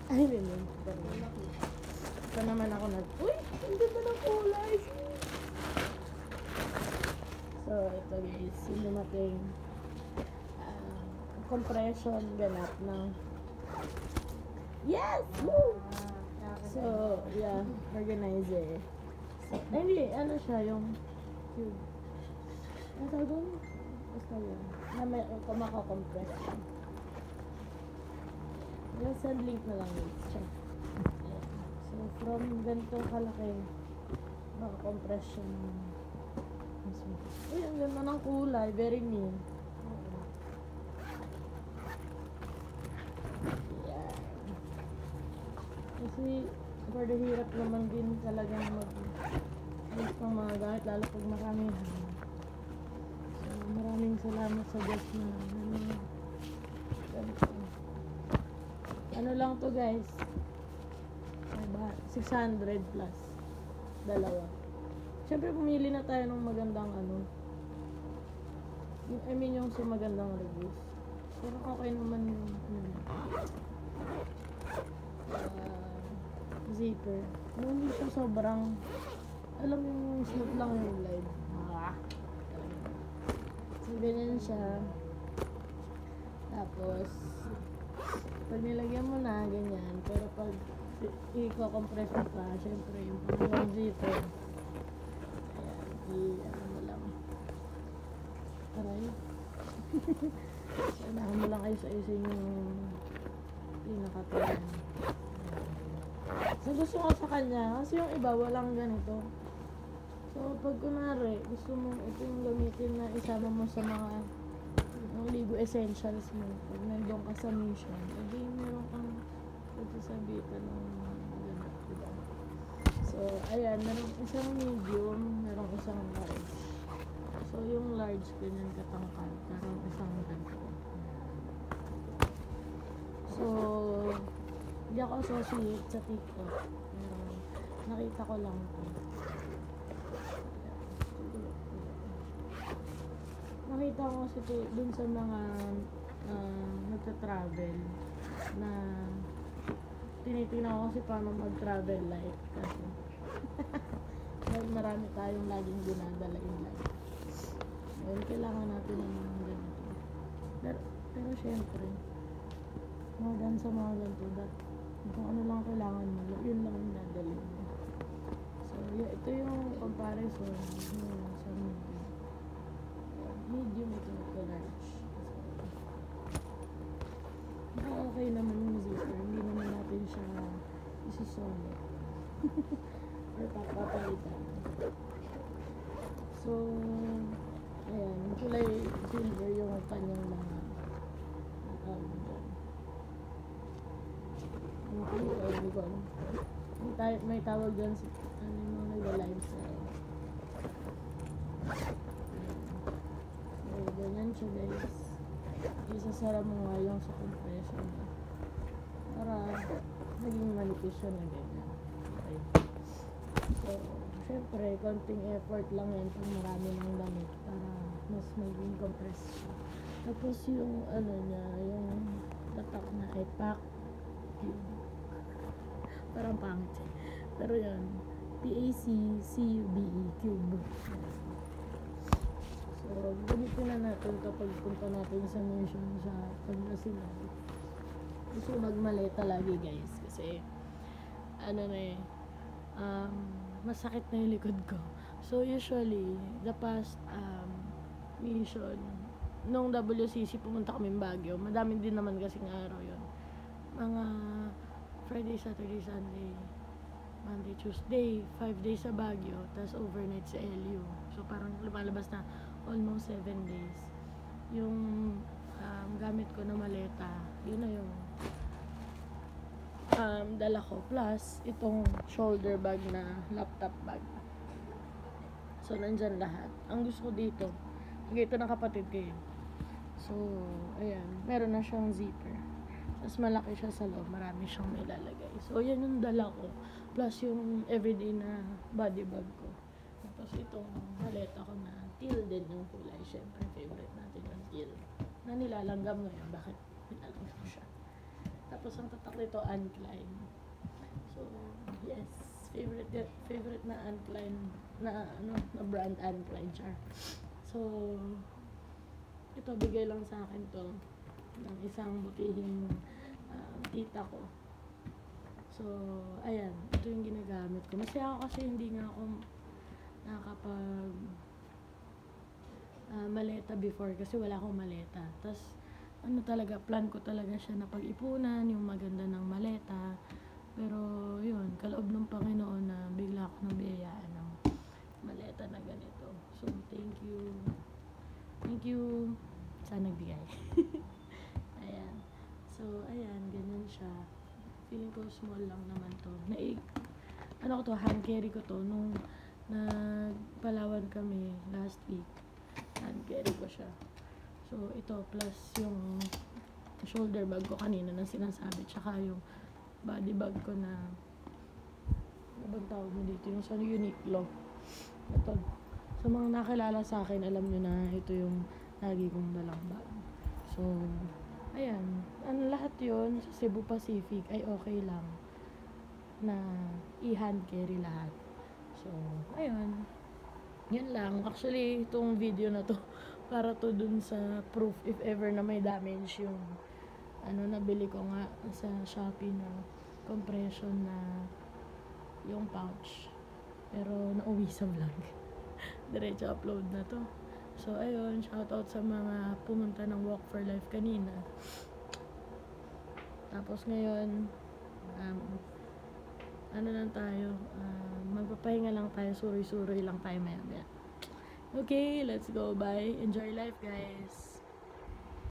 Ay, hindi. Ito naman ako uy! Ang ganda ng kulay! So, ito guys, yung dumating compression ganap ng yes! Woo! So, yeah, organizer. So, hindi, ano siya, yung cube. Ang tawag doon? Basta yun. Na may kumaka-compress. Yung send link na lang yun. Check. So, from ganito kalaki, maka-compress siya ng uy, ang ganda ng kulay. Very neat. Yeah. Kasi, for the hirap naman din talagang mag-use ng mga gamit, lalo pag marami. So, maraming salamat sa Diyos na ano lang to guys, 600 plus dalawa. Siyempre pumili na tayo ng magandang yung sa magandang reviews. Pero okay naman yung zipper. Hindi siya sobrang, alam yung smooth lang yung live. So ganyan siya. Tapos pag nilagyan mo na ganyan, pero pag i-compress mo pa, syempre yung pangalawang zipper, ayan, ano mo lang aray so inahan mo lang kayo sa isin yung pinakatayan. So gusto ko sa kanya kasi yung iba walang ganito. So pag kunwari gusto mo ito yung gamitin na isama mo sa mga ligo essentials mo pag nandun ka sa mission, edi meron kang pagsasabitan ng ganap, diba? So ayan, meron isang medium, meron isang large. So yung large ganyan katangkad, parang isang ganito. So hindi ako associate sa TikTok, pero nakita ko lang ito. Nakita ko kasi dun sa mga nagta-travel na tinitingnan ko kasi paano mag-travel light kasi dahil marami tayong laging dinadala in life. Well, kailangan natin ng mga ganito. Pero syempre, more than sa mga ganito, kung ano lang kailangan mo, yun lang yung dadalhin mo. So, ito yung comparison sa medium ito large. So, okay naman yung zipper. Hindi naman natin siya isisolo. Or papapalitan. So, ayan. Kulay silver yung kanyang mga may tawag dyan sa yung mga nag-live sa ganyan siya guys. Isasara mo nga yung sa compression para naging manipis siya na ganyan. Okay. So, syempre konting effort lang yan pag marami ng damit para mas maging compress siya. Tapos yung niya, yung tatak na ay pack cube. Parang pangit eh. Pero yan, PACCUBE cube. So, gamitin na natin ito pagpunta natin sa mission sa Pangasinan. Gusto magmaleta lagi guys kasi masakit na yung likod ko. So, usually, the past mission, nung WCC pumunta kami Baguio, madami din naman kasing araw yun. Mga Friday, Saturday, Sunday, Monday, Tuesday, 5 days sa Baguio, tapos overnight sa LU. So, parang lumalabas na almost 7 days. Yung gamit ko na maleta, yun na yung dala ko. Plus, itong shoulder bag na laptop bag. So, nandyan lahat. Ang gusto ko dito, ito ng kapatid ko yun. So, ayan. Meron na siyang zipper. Tapos malaki siya sa loob. Marami siyang nilalagay. So, yan yung dala ko. Plus, yung everyday na body bag ko. Tapos, itong maleta ko na teal din yung kulay. Siyempre, favorite natin yung teal. Na nilalanggam ngayon. Bakit nilalanggam siya? Tapos ang tatak nito, Anne Klein. So, yes. Favorite na Anne Klein na brand, Anne Klein char. So, ito bigay lang sa akin to ng isang butihing tita ko. So, ayan, ito yung ginagamit ko. Masaya ako kasi hindi nga ako nakakapag maleta before kasi wala akong maleta. Tapos, ano talaga, plan ko talaga siya na pag-ipunan, yung maganda ng maleta. Pero, yun, kaloob ng Panginoon na bigla ako nabiyayaan ng maleta na ganito. So, thank you. Thank you sa nagbigay. Ayan. So, ayan, ganyan siya. Feeling ko small lang naman to. Ano ko to, hand carry ko to nung nagpalawan kami last week. Hand carry ko siya. So, ito plus yung shoulder bag ko kanina na sinasabi. Tsaka yung body bag ko na ano bang tawag mo dito? Yung sa Uniqlo. Ito. Sa mga nakilala sa akin, alam nyo na ito yung lagi kong dalang bag. So, ayan. Ang lahat yun sa Cebu Pacific ay okay lang na i-hand carry lahat. So, ayun. Yun lang. Actually, itong video na to para to dun sa proof if ever na may damage yung nabili ko nga sa Shopee na compression na yung pouch. Pero nauwi sa vlog. Diretso upload na to. So, ayun. Shoutout sa mga pumunta ng Walk for Life kanina. Tapos ngayon, lang tayo. Magpapahinga lang tayo. Suri-suri lang tayo maya-maya. Okay, let's go. Bye. Enjoy life, guys.